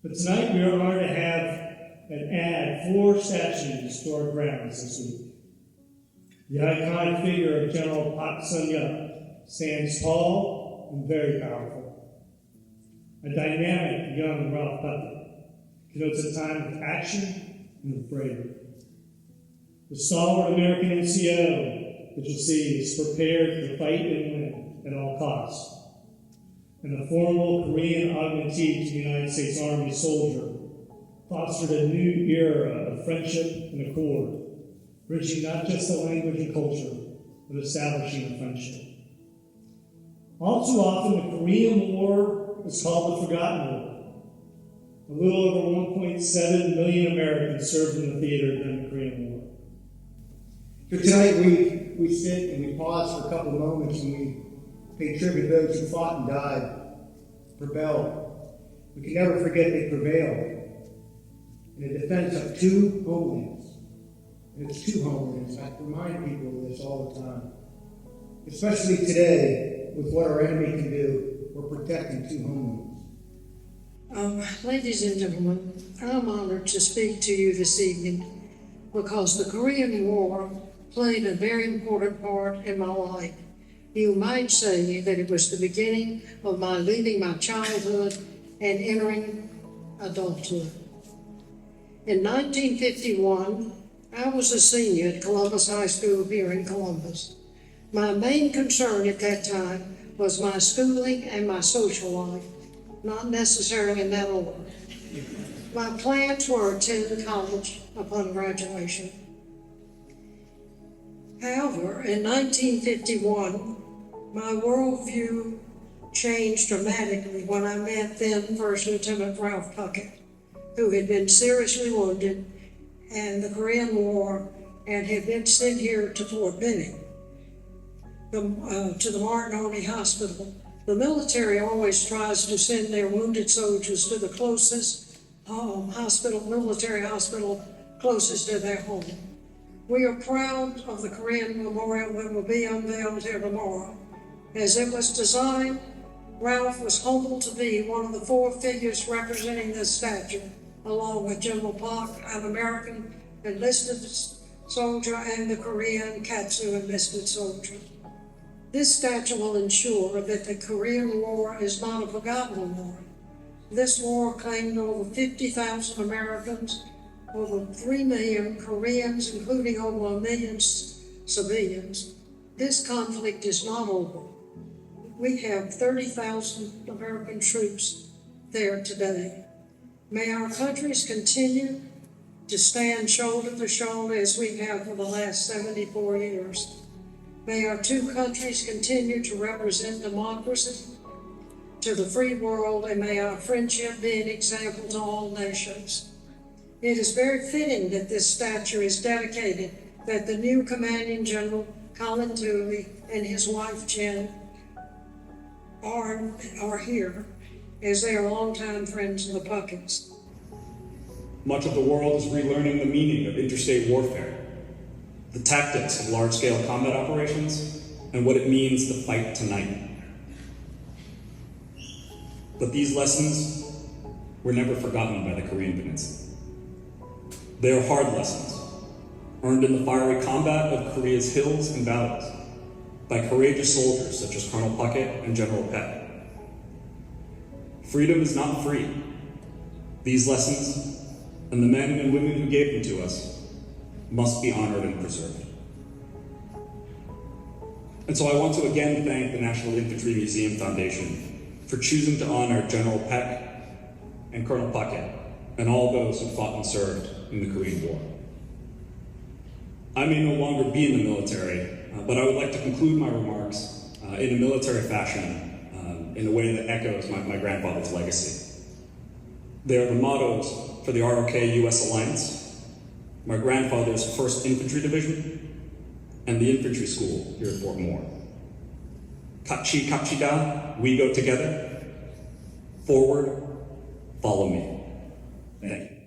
But tonight we are honored to have and add 4 statues to our grounds this week. The iconic figure of General Pak Sun-yup stands tall and very powerful. A dynamic young Ralph Puckett connotes a time of action and of bravery. The stalwart American NCO that you'll see is prepared to fight and win at all costs. And the formal Korean augmentee to the United States Army soldier fostered a new era of friendship and accord, bridging not just the language and culture, but establishing a friendship. All too often, the Korean War is called the Forgotten War. A little over 1.7 million Americans served in the theater during the Korean War. So tonight we sit and we pause for a couple of moments and we pay tribute to those who fought and died for Bell. We can never forget they prevailed in the defense of 2 homelands. And it's 2 homelands. I remind people of this all the time. Especially today, with what our enemy can do, we're protecting 2 homelands. Ladies and gentlemen, I'm honored to speak to you this evening because the Korean War played a very important part in my life. You might say that it was the beginning of my leaving my childhood and entering adulthood. In 1951, I was a senior at Columbus High School here in Columbus. My main concern at that time was my schooling and my social life, not necessarily in that order. My plans were to attend college upon graduation. However, in 1951, my worldview changed dramatically when I met then First Lieutenant Ralph Puckett, who had been seriously wounded in the Korean War and had been sent here to Fort Benning, to the Martinoni Hospital. The military always tries to send their wounded soldiers to the closest military hospital closest to their home. We are proud of the Korean Memorial that will be unveiled here tomorrow. As it was designed, Ralph was humbled to be one of the 4 figures representing this statue, along with General Pak, an American enlisted soldier, and the Korean Katsu enlisted soldier. This statue will ensure that the Korean War is not a forgotten war. This war claimed over 50,000 Americans, over 3 million Koreans, including over 1 million civilians. This conflict is not over. We have 30,000 American troops there today. May our countries continue to stand shoulder to shoulder as we have for the last 74 years. May our 2 countries continue to represent democracy to the free world, and may our friendship be an example to all nations. It is very fitting that this statue is dedicated, that the new Commanding General, Colin Dooley, and his wife, Jen, are here, as they are longtime friends of the Pucketts. Much of the world is relearning the meaning of interstate warfare, the tactics of large-scale combat operations, and what it means to fight tonight. But these lessons were never forgotten by the Korean Peninsula. They are hard lessons, earned in the fiery combat of Korea's hills and valleys by courageous soldiers such as Colonel Puckett and General Peck. Freedom is not free. These lessons, and the men and women who gave them to us, must be honored and preserved. And so I want to again thank the National Infantry Museum Foundation for choosing to honor General Peck and Colonel Puckett and all those who fought and served in the Korean War. I may no longer be in the military, but I would like to conclude my remarks in a military fashion, in a way that echoes my grandfather's legacy. They are the mottos for the ROK U.S. Alliance, my grandfather's 1st Infantry Division, and the Infantry School here at Fort Moore. Kachi Kachida, we go together. Forward, follow me. Thank you.